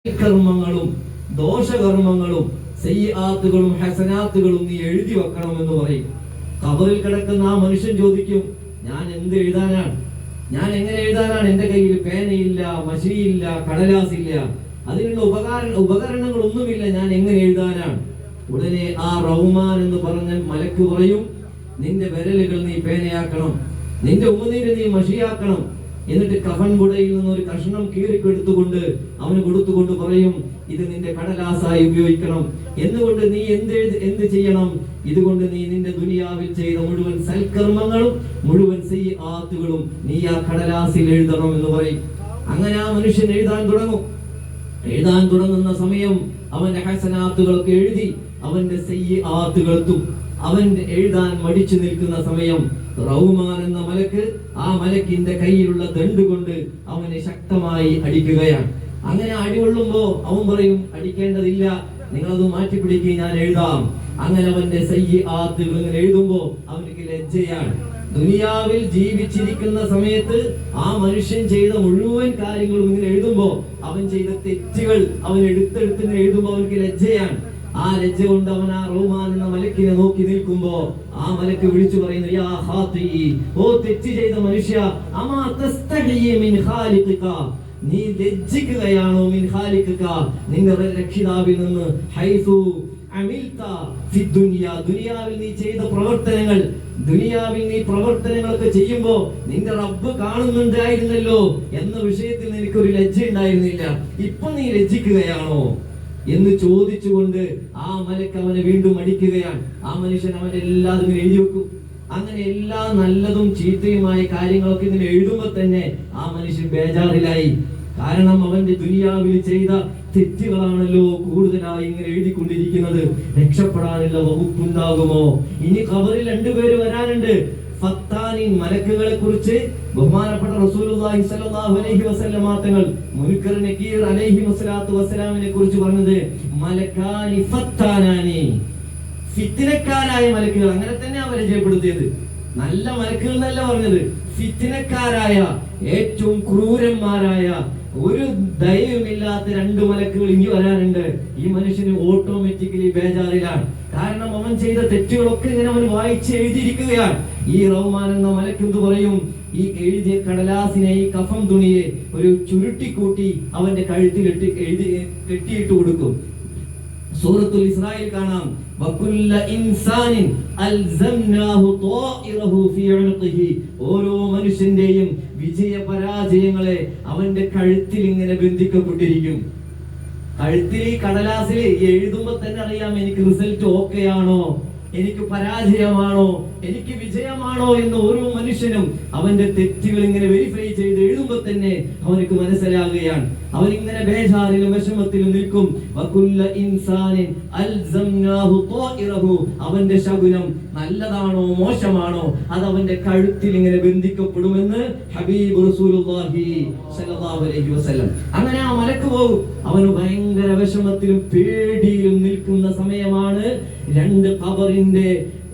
കർമ്മങ്ങളും ദോഷകർമ്മങ്ങളും സയ്യിആത്തുകളും ഹസനാത്തുകളും നീ എഴുതി വെക്കണമെന്ന് പറയും. ഖബറിൽ കിടക്കുന്ന ആ മനുഷ്യൻ ചോദിക്കും, ഞാൻ എന്ത് എഴുതാനാണ്, ഞാൻ എങ്ങനെ എഴുതാനാണ്? എന്റെ കയ്യിൽ പേനയില്ല, മഷിയില്ല, കടലാസില്ല, അതിനുള്ള ഉപകരണങ്ങളൊന്നുമില്ല, ഞാൻ എങ്ങനെ എഴുതാനാണ്? ഉടനെ ആ റഹ്മാൻ എന്ന് പറഞ്ഞ മലക്ക് പറയും, നിന്റെ വിരലുകൾ നീ പേനയാക്കണം, നിന്റെ ഉമ്മനീര് നീ മഷിയാക്കണം. എന്നിട്ട് കഫൻ കുടയിൽ നിന്ന് ഒരു കഷ്ണം കീറിക്കെടുത്തുകൊണ്ട് അവന് കൊടുത്തുകൊണ്ട് പറയും, ഇത് നിന്റെ കടലാസായി ഉപയോഗിക്കണം. എന്നുകൊണ്ട് നീ എന്ത് ചെയ്യണം? ഇതുകൊണ്ട് നീ നിന്റെ ദുനിയാവിൽ ചെയ്ത മുഴുവൻ സൽക്കർമ്മങ്ങളും മുഴുവൻ സയ്യിആത്തുകളും നീ ആ കടലാസിൽ എഴുതണം എന്ന് പറയും. അങ്ങനെ ആ മനുഷ്യൻ എഴുതാൻ തുടങ്ങുന്ന സമയം അവന്റെ ഹസനാത്തുകളൊക്കെ എഴുതി അവന്റെ സയ്യിആത്തുകൾക്കും അവൻ എഴുതാൻ മടിച്ചു നിൽക്കുന്ന സമയം റഹ്മാൻ എന്ന മലക്ക് ആ മലക്കിന്റെ കയ്യിലുള്ള ദണ്ട് കൊണ്ട് അവനെ ശക്തമായി അടിക്കുകയാണ്. അങ്ങനെ അടികൊള്ളുമ്പോ അവൻ പറയും, അടിക്കേണ്ടതില്ല, നിങ്ങളത് മാറ്റിപ്പിടിക്കുക, ഞാൻ എഴുതാം. അങ്ങനെ അവന്റെ സയ്യിആത്തുകൾ ഇങ്ങനെ എഴുതുമ്പോ അവനക്ക് ലജ്ജയാണ്. ദുനിയാവിൽ ജീവിച്ചിരിക്കുന്ന സമയത്ത് ആ മനുഷ്യൻ ചെയ്ത മുഴുവൻ കാര്യങ്ങളും ഇങ്ങനെ എഴുതുമ്പോ അവൻ ചെയ്ത തെറ്റുകൾ അവൻ എടുത്തെടുത്ത് എഴുതുമ്പോ അവനക്ക് ലജ്ജയാണ്. ആ ലജ്ജ കൊണ്ട് അവൻ ആ റഹ്മാൻ എന്ന മലക്കിനെ നോക്കി നിൽക്കുമ്പോ ആ മലക്ക് വിളിച്ചു പറയുന്നു, യാ ഖാതി, ഓ തെറ്റ് ചെയ്ത മനുഷ്യ, അമാ തസ്തഹി മിൻ ഖാലിഖിക, നീ ലജ്ജിക്കുകയാണോ മിൻ ഖാലിഖിക, നിന്റെ രക്ഷിതാവിൽ നിന്ന്, ഹൈസു അമിൽത ഫി ദുനിയ, ദുനിയാവിൽ നീ ചെയ്ത പ്രവർത്തനങ്ങൾ, ദുനിയാവിൽ നീ പ്രവർത്തനങ്ങളൊക്കെ ചെയ്യുമ്പോ നിന്റെ റബ്ബ് കാണുന്നുണ്ടായിരുന്നല്ലോ എന്ന വിഷയത്തിൽ നിനക്കൊരു ലജ്ജ ഉണ്ടായിരുന്നില്ല, ഇപ്പൊ നീ ലജ്ജിക്കുകയാണോ എന്ന് ചോദിച്ചുകൊണ്ട് ആ മലക്ക് അവനെ വീണ്ടും അടിക്കുകയാണ്. ആ മനുഷ്യൻ അവന്റെ എല്ലാതും എഴുതി വെക്കും. അങ്ങനെ എല്ലാ നല്ലതും ചീത്തയുമായ കാര്യങ്ങളൊക്കെ ഇങ്ങനെ എഴുതുമ്പോ തന്നെ ആ മനുഷ്യൻ ബേജാറിലായി. കാരണം അവന്റെ ദുനിയാവിൽ ചെയ്ത തെറ്റുകളാണല്ലോ കൂടുതലായി ഇങ്ങനെ എഴുതിക്കൊണ്ടിരിക്കുന്നത്. രക്ഷപ്പെടാനുള്ള വകുപ്പുണ്ടാകുമോ? ഇനി ഖബറിൽ രണ്ടുപേര് വരാനുണ്ട്. ഫത്താനിൻ, മലക്കുകളെ കുറിച്ച് ബഹുമാനപ്പെട്ട റസൂലുള്ളാഹി സ്വല്ലല്ലാഹു അലൈഹി വസല്ലം തങ്ങൾ മുൻകർ നകീർ അലൈഹി വസല്ലത്തു വസ്സലാമിനെ കുറിച്ച് പറഞ്ഞത് മലക്കാനി ഫത്താനാനി, ഫിത്നക്കാരായ മലക്കുകൾ. അങ്ങനെ തന്നെ പരിചയപ്പെടുത്തിയത്. നല്ല മലക്കുകൾ എന്നല്ല പറഞ്ഞത്, ഫിത്നക്കാരായ, ഏറ്റവും ക്രൂരന്മാരായ, ഒരു ദയവുമില്ലാത്ത രണ്ട് മലക്കുകൾ ഇനി വരാനുണ്ട്. ഈ മനുഷ്യന് ഓട്ടോമാറ്റിക്കലി ബേജാറിലാണ്. കാരണം അവൻ ചെയ്ത തെറ്റുകളൊക്കെ ഇങ്ങനെ അവൻ വായിച്ച് എഴുതിയിരിക്കുകയാണ്. ഈ റഹ്മാൻ എന്ന മലക്ക് എന്ത് പറയും? ഈ എഴുതിയ കടലാസിനെ, ഈ കഫം തുണിയെ ഒരു ചുരുട്ടിക്കൂട്ടി അവന്റെ കഴുത്തിൽ കെട്ടിയിട്ട് കൊടുക്കും. സൂറത്തുൽ ഇസ്രായിൽ കാണാം, വകുല്ല ഇൻസാനിൻ അൽസംനാഹു ത്വാഇറഹു ഫീ ഉനുഖിഹി, ഓരോ മനുഷ്യന്റെയും വിജയ പരാജയങ്ങളെ അവന്റെ കഴുത്തിൽ ഇങ്ങനെ ബന്ധിക്കപ്പെട്ടിരിക്കും. കഴുത്തിൽ ഈ കടലാസിൽ എഴുതുമ്പോ തന്നെ അറിയാം, എനിക്ക് റിസൾട്ട് ഓക്കെ ആണോ, എനിക്ക് പരാജയമാണോ, എനിക്ക് വിജയമാണോ എന്ന് ഓരോ മനുഷ്യനും അവന്റെ തെറ്റുകൾ ഇങ്ങനെ വെരിഫൈ ചെയ്ത് എഴുതുമ്പോ തന്നെ അവനക്ക് മനസ്സിലാകുകയാണ്. അവനിങ്ങനെ ബേജാറിലും വിഷമത്തിലും നിൽക്കും. വകുല്ല ഇൻസാനിൻ അൽസംനാഹു ത്വാഇറഹു, അവന്റെ ശകുനം നല്ലതാണോ മോശമാണോ അത് അവന്റെ കഴുത്തിൽ ഇങ്ങനെ ബന്ധിക്കപ്പെടുമെന്ന് ഹബീബ് റസൂലുള്ളാഹി സ്വല്ലല്ലാഹു അലൈഹി വസല്ലം. അങ്ങനെ ആ മലക്ക് പോകും. അവന് ഭയങ്കര വിഷമത്തിലും പേടിയിലും നിൽക്കുന്ന സമയമാണ്. ഖബറിന്റെ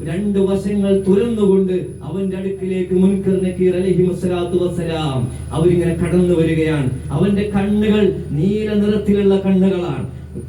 രണ്ട് വശങ്ങൾ തുറന്നുകൊണ്ട് അവന്റെ അടുക്കിലേക്ക് മുൻകർ നകീർ അലൈഹി വസല്ലത്തു വസ്സലാം അവരിങ്ങനെ കടന്നു വരികയാണ്. അവന്റെ കണ്ണുകൾ നീല നിറത്തിലുള്ള കണ്ണുകളാണ്.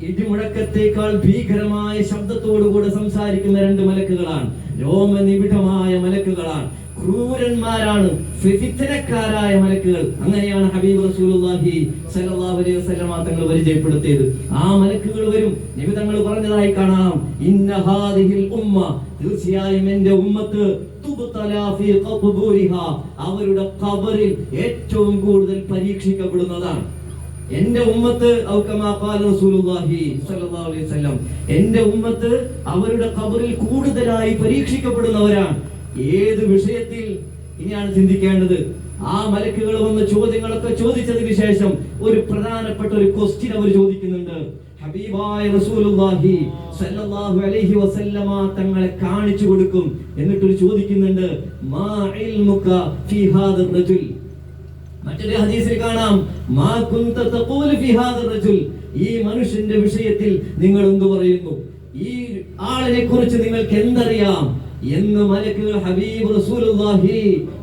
ഇടിമുഴക്കത്തേക്കാൾ ഭീകരമായ ശബ്ദത്തോടുകൂടെ സംസാരിക്കുന്ന രണ്ട് മലക്കുകളാണ്. രോമനിബിഡമായ മലക്കുകളാണ്. ക്രൂരന്മാരാണ്, ഫിത്നക്കാരായ മലക്കുകൾ. അങ്ങനെയാണ് ഹബീബ് റസൂലുള്ളാഹി സ്വല്ലല്ലാഹു അലൈഹി വസല്ലം തങ്ങൾ പരിചയപ്പെടുത്തിയത്. ആ മലക്കുകൾ വരും. നബി തങ്ങൾ പറഞ്ഞതായി കാണാം, ഇന്ന ഹാദിഹിൽ ഉമ്മ, തീർച്ചയായും എന്റെ ഉമ്മത്ത് തുബ്തലാ ഫീ ഖബൂരിഹാ, അവരുടെ ഖബറിൽ ഏറ്റവും കൂടുതൽ പരീക്ഷിക്കപ്പെടുന്നതാണ്. എന്റെ ഉമ്മത്ത് ഔ കമാ ഖാല റസൂലുള്ളാഹി സ്വല്ലല്ലാഹു അലൈഹി വസല്ലം, എന്റെ ഉമ്മത്ത് അവരുടെ ഖബറിൽ കൂടുതലായി പരീക്ഷിക്കപ്പെടുന്നവരാണ്. ഏത് വിഷയത്തിൽ? ഇനിയാണ് ചിന്തിക്കേണ്ടത്. ആ മലക്കുകൾ വന്ന ചോദ്യങ്ങളൊക്കെ ചോദിച്ചതിന് ശേഷം ഒരു പ്രധാനപ്പെട്ട ഒരു ക്വസ്റ്റ്യൻ അവർ ചോദിക്കുന്നുണ്ട്. ഹബീബായ റസൂലുള്ളാഹി സ്വല്ലല്ലാഹു അലൈഹി വസല്ലമ തങ്ങളെ കാണിച്ചു കൊടുക്കും. എന്നിട്ട് ചോദിക്കുന്നുണ്ട്, മാ ഇൽമുക ഫീ ഹാദർ റജുൽ. മറ്റൊരു ഹദീസിൽ കാണാം, മാ കുന്ത തഖൂലു ഫീ ഹാദർ റജുൽ, ഈ മനുഷ്യന്റെ വിഷയത്തിൽ നിങ്ങൾ എന്തു പറയുന്നു? ഈ ആളിനെ കുറിച്ച് നിങ്ങൾക്ക് എന്തറിയാം? എന്ന് മലക്കുകൾ ഹബീബ് റസൂലുള്ളാഹി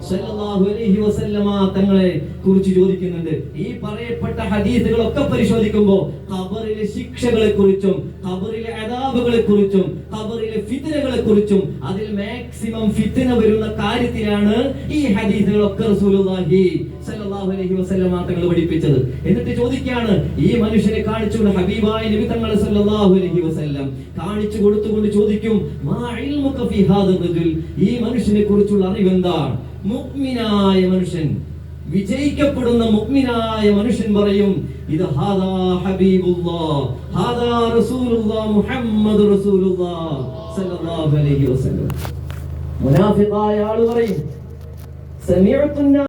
സ്വല്ലല്ലാഹു അലൈഹി വസല്ലമ തങ്ങളെ കുറിച്ച് ചോദിക്കുന്നുണ്ട്. ഈ പറയപ്പെട്ട ഹദീസുകളൊക്കെ പരിശോധിക്കുമ്പോൾ ഖബറിലെ ശിക്ഷകളെ കുറിച്ചും ഖബറിലെ അദാബുകളെ കുറിച്ചും ഖബറിലെ ഫിത്നകളെ കുറിച്ചും അതിൽ മാക്സിമം ഫിത്ന വരുന്ന കാര്യത്തിലാണ് ഈ ഹദീസുകളൊക്കെ റസൂലുള്ളാഹി സ്വല്ലല്ലാഹു അലൈഹി വസല്ലമ തങ്ങൾ പഠിപ്പിച്ചത്. എന്നിട്ട് ചോദിക്കുകയാണ്, ഈ മനുഷ്യനെ കാണിച്ചുകൊണ്ട് ഹബീബായ നബി തങ്ങൾ സ്വല്ലല്ലാഹു അലൈഹി വസല്ലം കാണിച്ചു കൊടുത്തുകൊണ്ട് ചോദിക്കും, മാ ഇൽമുക ഫീ ഹാദർ റജുൽ, ഈ മനുഷ്യനെ കുറിച്ചുള്ള അറിവെന്താണ്? മുഅ്മിനായ മനുഷ്യൻ, വിജയിക്കപ്പെടുന്ന മുഅ്മിനായ മനുഷ്യൻ പറയും, ഇത് ഹാദാ ഹബീബുല്ലാഹ്, ഹാദാ റസൂലുള്ളാഹ്, മുഹമ്മദ് റസൂലുള്ളാഹ് സ്വല്ലല്ലാഹു അലൈഹി വസല്ലം. മുനാഫിഖായ ആൾ പറയും, സമിഅതു